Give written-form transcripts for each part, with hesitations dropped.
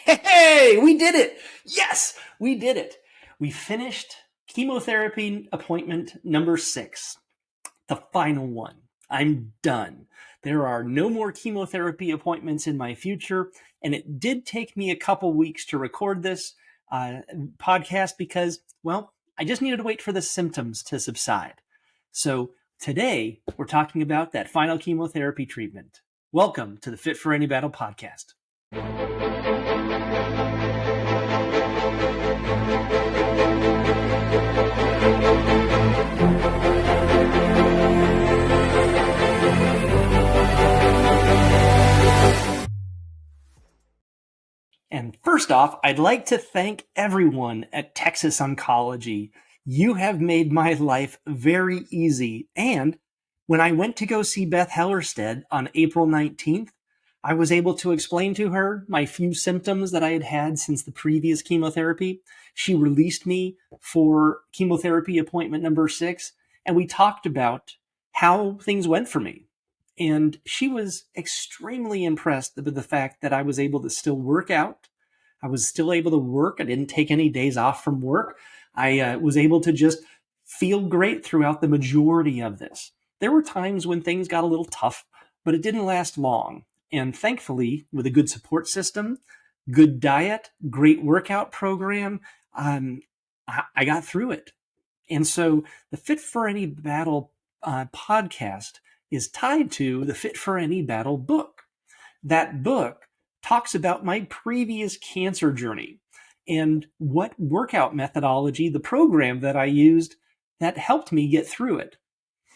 Hey, we did it. Yes, we did it. We finished chemotherapy appointment number 6, the final one. I'm done. There are no more chemotherapy appointments in my future, and it did take me a couple weeks to record this podcast because, well, I just needed to wait for the symptoms to subside. So today, we're talking about that final chemotherapy treatment. Welcome to the Fit for Any Battle podcast. And first off, I'd like to thank everyone at Texas Oncology. You have made my life very easy. And when I went to go see Beth Hellerstedt on April 19th, I was able to explain to her my few symptoms that I had had since the previous chemotherapy. She released me for chemotherapy appointment number 6, and we talked about how things went for me. And she was extremely impressed with the fact that I was able to still work out. I was still able to work. I didn't take any days off from work. I was able to just feel great throughout the majority of this. There were times when things got a little tough, but it didn't last long. And thankfully, with a good support system, good diet, great workout program, I got through it. And so the Fit for Any Battle podcast is tied to the Fit for Any Battle book. That book talks about my previous cancer journey and what workout methodology, the program that I used that helped me get through it.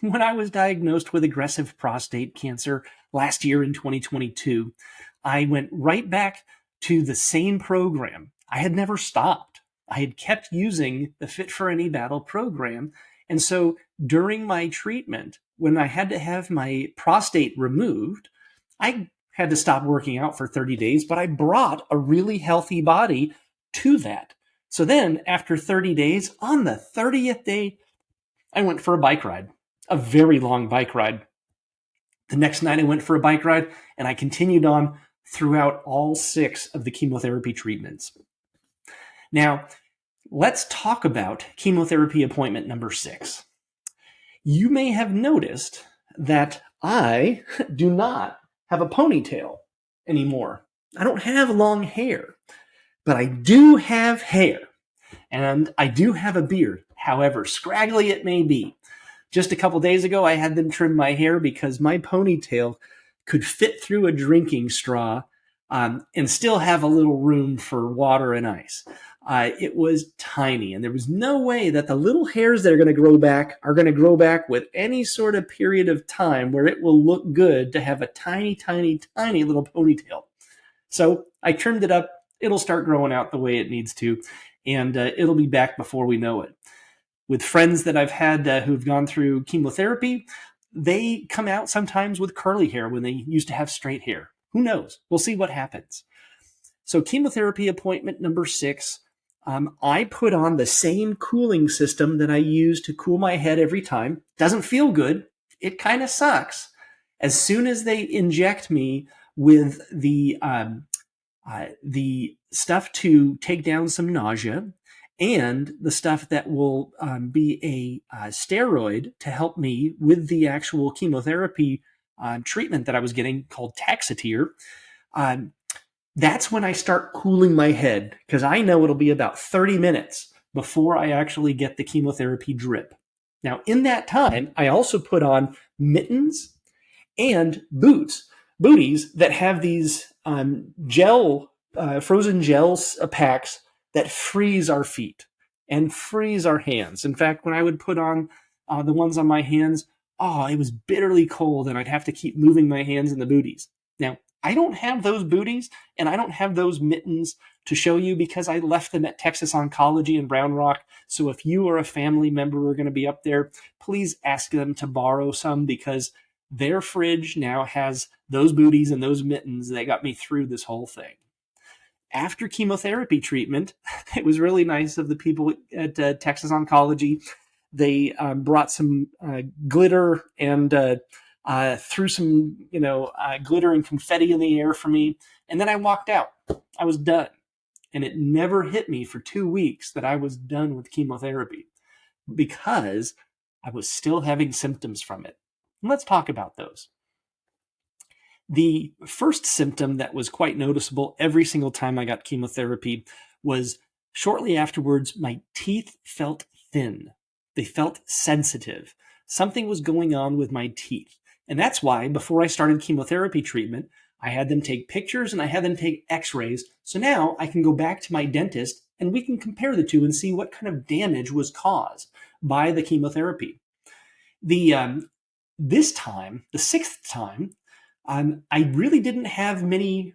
When I was diagnosed with aggressive prostate cancer last year in 2022, I went right back to the same program. I had never stopped. I had kept using the Fit for Any Battle program. And so during my treatment, when I had to have my prostate removed, I had to stop working out for 30 days, but I brought a really healthy body to that. So then after 30 days, on the 30th day, I went for a bike ride, a very long bike ride. The next night I went for a bike ride, and I continued on throughout all 6 of the chemotherapy treatments. Now, let's talk about chemotherapy appointment number 6. You may have noticed that I do not have a ponytail anymore. I don't have long hair, but I do have hair, and I do have a beard, however scraggly it may be. Just a couple days ago, I had them trim my hair because my ponytail could fit through a drinking straw and still have a little room for water and ice. It was tiny, and there was no way that the little hairs that are going to grow back with any sort of period of time where it will look good to have a tiny, tiny, tiny little ponytail. So I trimmed it up. It'll start growing out the way it needs to, and it'll be back before we know it. With friends that I've had who've gone through chemotherapy, they come out sometimes with curly hair when they used to have straight hair. Who knows? We'll see what happens. So chemotherapy appointment number 6, I put on the same cooling system that I use to cool my head every time. Doesn't feel good. It kind of sucks. As soon as they inject me with the stuff to take down some nausea and the stuff that will be a steroid to help me with the actual chemotherapy treatment that I was getting called Taxotere, that's when I start cooling my head because I know it'll be about 30 minutes before I actually get the chemotherapy drip. Now, in that time, I also put on mittens and booties that have these frozen gel packs that freeze our feet and freeze our hands. In fact, when I would put on the ones on my hands, it was bitterly cold and I'd have to keep moving my hands in the booties. Now, I don't have those booties and I don't have those mittens to show you because I left them at Texas Oncology in Brown Rock. So if you or a family member are going to be up there, please ask them to borrow some because their fridge now has those booties and those mittens that got me through this whole thing. After chemotherapy treatment, it was really nice of the people at Texas Oncology. They brought some glitter and threw some, glitter and confetti in the air for me. And then I walked out. I was done. And it never hit me for 2 weeks that I was done with chemotherapy because I was still having symptoms from it. And let's talk about those. The first symptom that was quite noticeable every single time I got chemotherapy was shortly afterwards, my teeth felt thin. They felt sensitive. Something was going on with my teeth. And that's why before I started chemotherapy treatment, I had them take pictures and I had them take x-rays. So now I can go back to my dentist and we can compare the two and see what kind of damage was caused by the chemotherapy. This time, the sixth time, I really didn't have many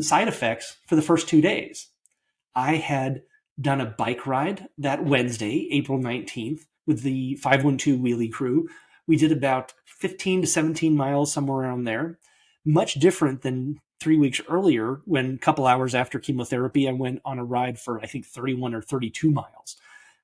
side effects for the first 2 days. I had done a bike ride that Wednesday, April 19th, with the 512 wheelie crew. We did about 15 to 17 miles, somewhere around there. Much different than 3 weeks earlier when a couple hours after chemotherapy, I went on a ride for, I think, 31 or 32 miles.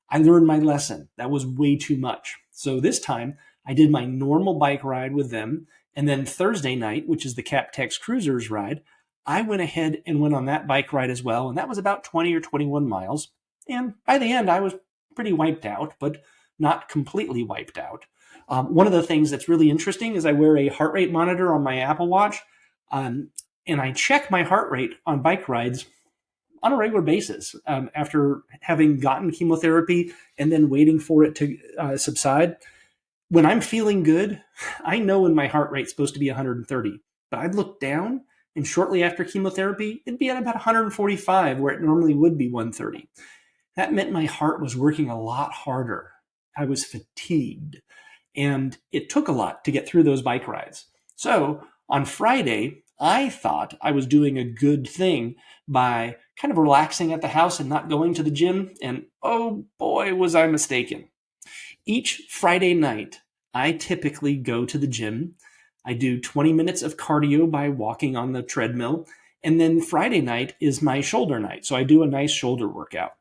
I learned my lesson. That was way too much. So this time, I did my normal bike ride with them. And then Thursday night, which is the CapTex Cruisers ride, I went ahead and went on that bike ride as well. And that was about 20 or 21 miles. And by the end, I was pretty wiped out, but not completely wiped out. One of the things that's really interesting is I wear a heart rate monitor on my Apple Watch. And I check my heart rate on bike rides on a regular basis after having gotten chemotherapy and then waiting for it to subside. When I'm feeling good, I know when my heart rate's supposed to be 130, but I'd look down and shortly after chemotherapy, it'd be at about 145 where it normally would be 130. That meant my heart was working a lot harder. I was fatigued and it took a lot to get through those bike rides. So on Friday, I thought I was doing a good thing by kind of relaxing at the house and not going to the gym. And oh boy, was I mistaken. Each Friday night, I typically go to the gym. I do 20 minutes of cardio by walking on the treadmill. And then Friday night is my shoulder night. So I do a nice shoulder workout.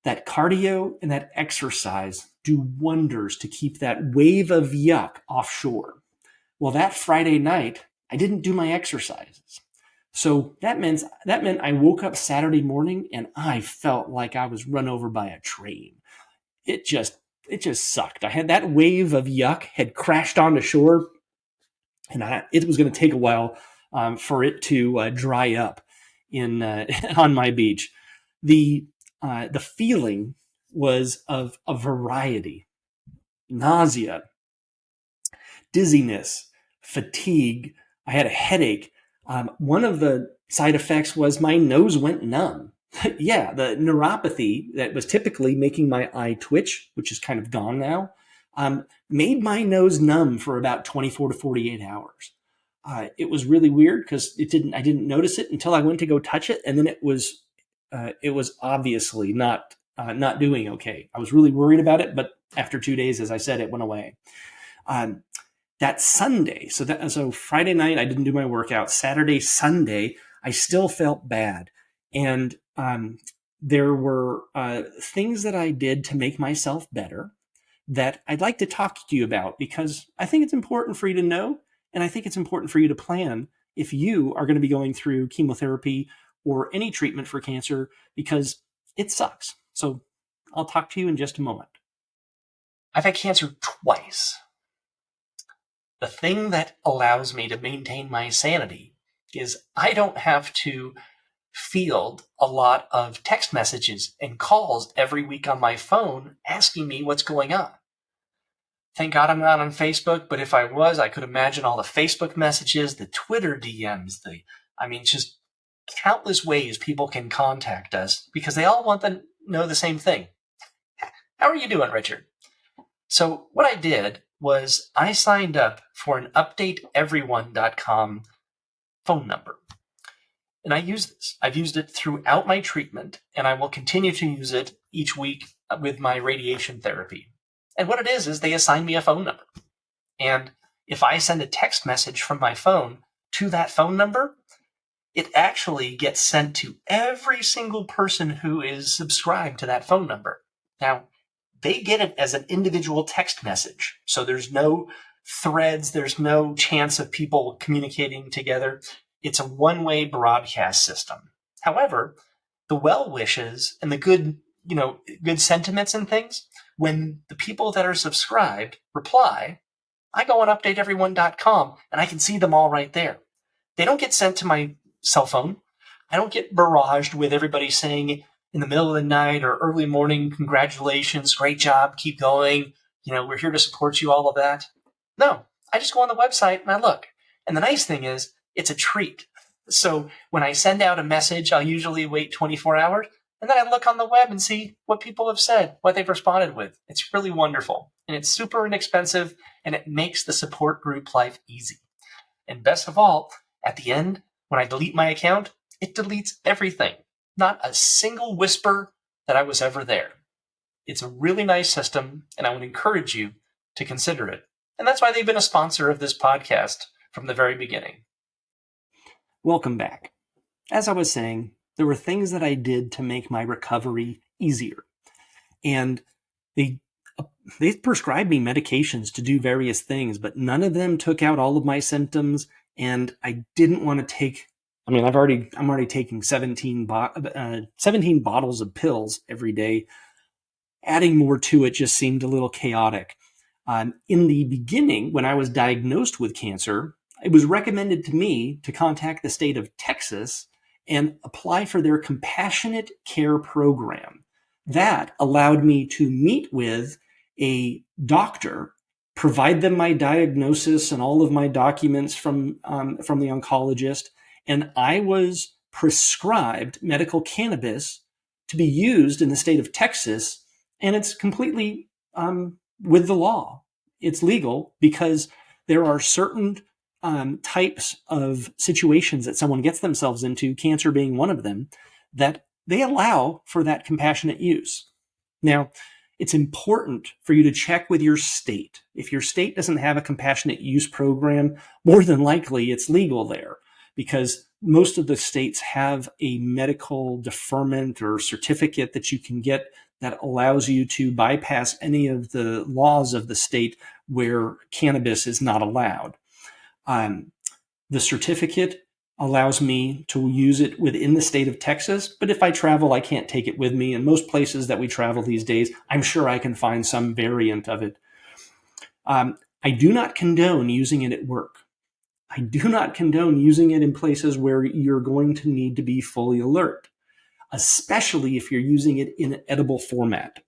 That cardio and that exercise do wonders to keep that wave of yuck offshore. Well, that Friday night, I didn't do my exercises. So that meant I woke up Saturday morning and I felt like I was run over by a train. It just sucked. I had that wave of yuck had crashed onto shore, and it was going to take a while for it to dry up in on my beach. The feeling was of a variety: nausea, dizziness, fatigue. I had a headache. One of the side effects was my nose went numb. Yeah, the neuropathy that was typically making my eye twitch, which is kind of gone now, made my nose numb for about 24 to 48 hours. It was really weird because I didn't notice it until I went to go touch it, and then it was obviously not doing okay. I was really worried about it, but after 2 days, as I said, it went away. That Sunday, so Friday night I didn't do my workout. Saturday, Sunday, I still felt bad. And there were things that I did to make myself better that I'd like to talk to you about because I think it's important for you to know, and I think it's important for you to plan if you are going to be going through chemotherapy or any treatment for cancer because it sucks. So I'll talk to you in just a moment. I've had cancer twice. The thing that allows me to maintain my sanity is I don't have to field a lot of text messages and calls every week on my phone asking me what's going on. Thank God I'm not on Facebook, but if I was, I could imagine all the Facebook messages, the Twitter DMs, just countless ways people can contact us because they all want to know the same thing. How are you doing, Richard? So what I did was I signed up for an updateeveryone.com phone number. And I use this. I've used it throughout my treatment, and I will continue to use it each week with my radiation therapy. And what it is they assign me a phone number. And if I send a text message from my phone to that phone number, it actually gets sent to every single person who is subscribed to that phone number. Now, they get it as an individual text message. So there's no threads, there's no chance of people communicating together. It's a one-way broadcast system. However, the well wishes and the good sentiments and things, when the people that are subscribed reply, I go on updateeveryone.com and I can see them all right there. They don't get sent to my cell phone. I don't get barraged with everybody saying in the middle of the night or early morning, congratulations, great job, keep going. We're here to support you, all of that. No, I just go on the website and I look. And the nice thing is, it's a treat. So when I send out a message, I'll usually wait 24 hours and then I look on the web and see what people have said, what they've responded with. It's really wonderful and it's super inexpensive and it makes the support group life easy. And best of all, at the end, when I delete my account, it deletes everything. Not a single whisper that I was ever there. It's a really nice system, and I would encourage you to consider it. And that's why they've been a sponsor of this podcast from the very beginning. Welcome back. As I was saying, there were things that I did to make my recovery easier. And they prescribed me medications to do various things, but none of them took out all of my symptoms. And I didn't want to take, I'm already taking 17 bottles of pills every day. Adding more to it just seemed a little chaotic. In the beginning, when I was diagnosed with cancer, it was recommended to me to contact the state of Texas and apply for their compassionate care program. That allowed me to meet with a doctor, provide them my diagnosis and all of my documents from the oncologist, and I was prescribed medical cannabis to be used in the state of Texas, and it's completely with the law. It's legal because there are certain types of situations that someone gets themselves into, cancer being one of them, that they allow for that compassionate use. Now, it's important for you to check with your state. If your state doesn't have a compassionate use program, more than likely it's legal there, because most of the states have a medical deferment or certificate that you can get that allows you to bypass any of the laws of the state where cannabis is not allowed. The certificate allows me to use it within the state of Texas, but if I travel, I can't take it with me. And most places that we travel these days, I'm sure I can find some variant of it. I do not condone using it at work. I do not condone using it in places where you're going to need to be fully alert, especially if you're using it in an edible format.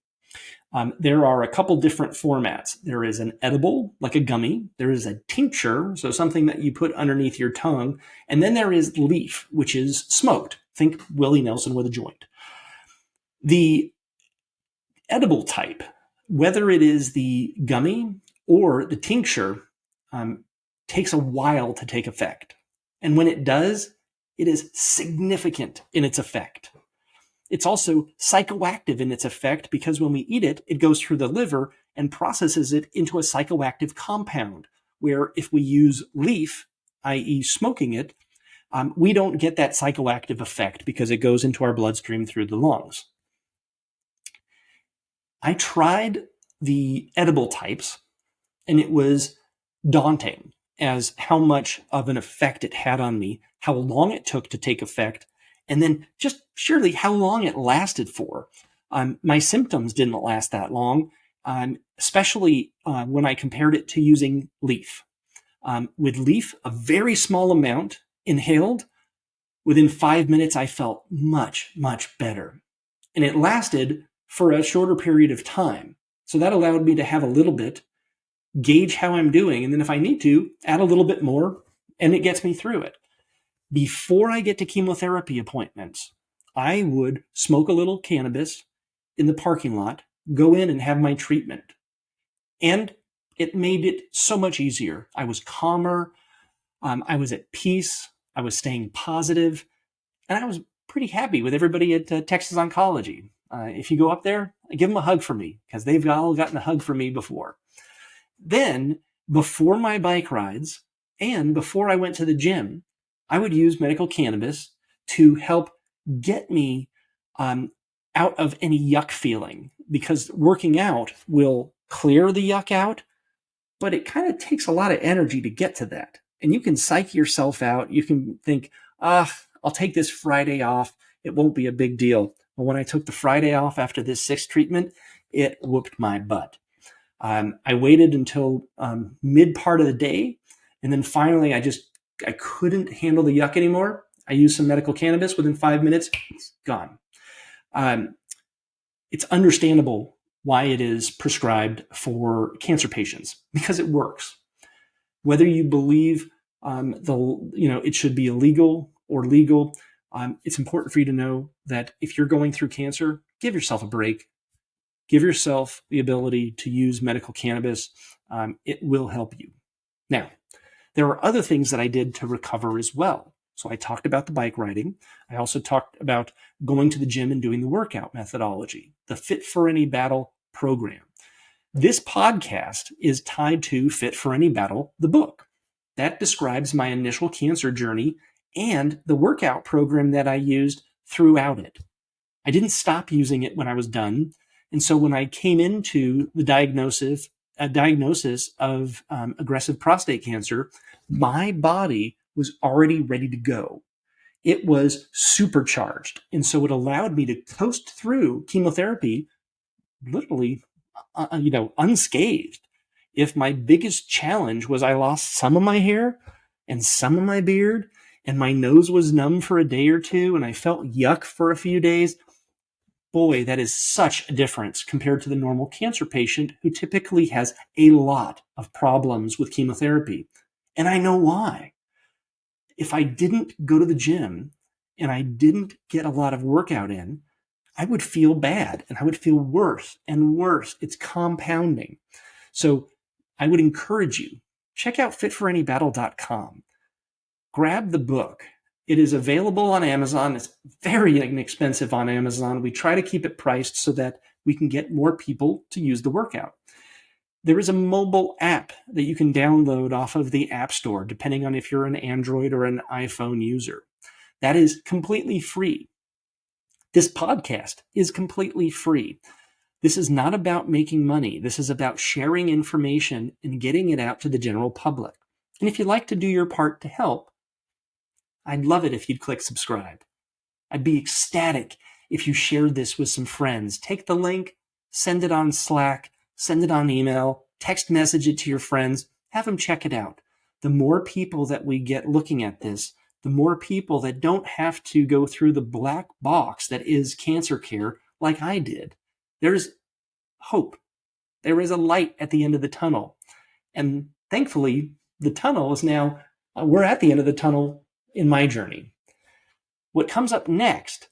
There are a couple different formats. There is an edible, like a gummy. There is a tincture, so something that you put underneath your tongue. And then there is leaf, which is smoked. Think Willie Nelson with a joint. The edible type, whether it is the gummy or the tincture, takes a while to take effect. And when it does, it is significant in its effect. It's also psychoactive in its effect because when we eat it, it goes through the liver and processes it into a psychoactive compound, where if we use leaf, i.e. smoking it, we don't get that psychoactive effect because it goes into our bloodstream through the lungs. I tried the edible types, and it was daunting as how much of an effect it had on me, how long it took to take effect, and then just surely how long it lasted for. My symptoms didn't last that long, especially when I compared it to using leaf. With leaf, a very small amount inhaled, within 5 minutes, I felt much, much better. And it lasted for a shorter period of time. So that allowed me to have a little bit, gauge how I'm doing, and then if I need to, add a little bit more, and it gets me through it. Before I get to chemotherapy appointments, I would smoke a little cannabis in the parking lot, go in and have my treatment. And it made it so much easier. I was calmer. I was at peace. I was staying positive, and I was pretty happy with everybody at Texas Oncology. If you go up there, give them a hug for me, because they've all gotten a hug from me before. Then, before my bike rides and before I went to the gym, I would use medical cannabis to help get me out of any yuck feeling, because working out will clear the yuck out, but it kind of takes a lot of energy to get to that. And you can psych yourself out. You can think, I'll take this Friday off. It won't be a big deal. But when I took the Friday off after this 6th treatment, it whooped my butt. I waited until mid part of the day, and then finally I couldn't handle the yuck anymore. I used some medical cannabis. Within 5 minutes, it's gone. It's understandable why it is prescribed for cancer patients, because it works. Whether you believe it should be illegal or legal, it's important for you to know that if you're going through cancer, give yourself a break. Give yourself the ability to use medical cannabis. It will help you. Now, there are other things that I did to recover as well. So I talked about the bike riding. I also talked about going to the gym and doing the workout methodology, the Fit for Any Battle program. This podcast is tied to Fit for Any Battle, the book. That describes my initial cancer journey and the workout program that I used throughout it. I didn't stop using it when I was done. And so when I came into the diagnosis of aggressive prostate cancer, my body was already ready to go. It was supercharged. And so it allowed me to coast through chemotherapy literally, unscathed. If my biggest challenge was I lost some of my hair and some of my beard and my nose was numb for a day or two and I felt yuck for a few days, boy, that is such a difference compared to the normal cancer patient who typically has a lot of problems with chemotherapy. And I know why. If I didn't go to the gym and I didn't get a lot of workout in, I would feel bad and I would feel worse and worse. It's compounding. So I would encourage you, check out fitforanybattle.com. Grab the book. It is available on Amazon. It's very inexpensive on Amazon. We try to keep it priced so that we can get more people to use the workout. There is a mobile app that you can download off of the App Store, depending on if you're an Android or an iPhone user. That is completely free. This podcast is completely free. This is not about making money. This is about sharing information and getting it out to the general public. And if you'd like to do your part to help, I'd love it if you'd click subscribe. I'd be ecstatic if you shared this with some friends. Take the link, send it on Slack, send it on email, text message it to your friends, have them check it out. The more people that we get looking at this, the more people that don't have to go through the black box that is cancer care like I did. There's hope. There is a light at the end of the tunnel. And thankfully, the tunnel is now, we're at the end of the tunnel in my journey. What comes up next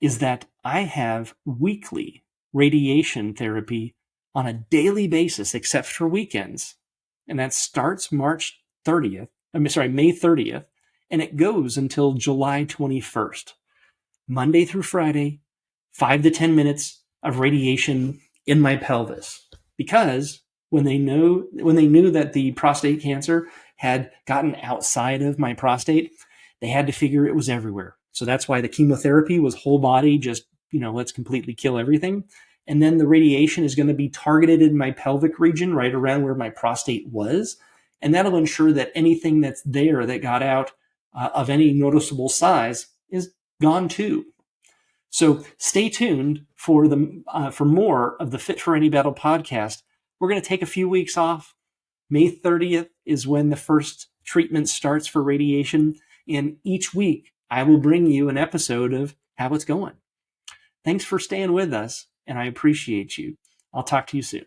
is that I have weekly radiation therapy on a daily basis, except for weekends. And that starts May 30th, and it goes until July 21st. Monday through Friday, 5 to 10 minutes of radiation in my pelvis. Because when they knew that the prostate cancer had gotten outside of my prostate, they had to figure it was everywhere. So that's why the chemotherapy was whole body, just, let's completely kill everything. And then the radiation is going to be targeted in my pelvic region, right around where my prostate was. And that'll ensure that anything that's there that got out of any noticeable size is gone too. So stay tuned for more of the Fit for Any Battle podcast. We're going to take a few weeks off. May 30th is when the first treatment starts for radiation. And each week, I will bring you an episode of how it's going. Thanks for staying with us, and I appreciate you. I'll talk to you soon.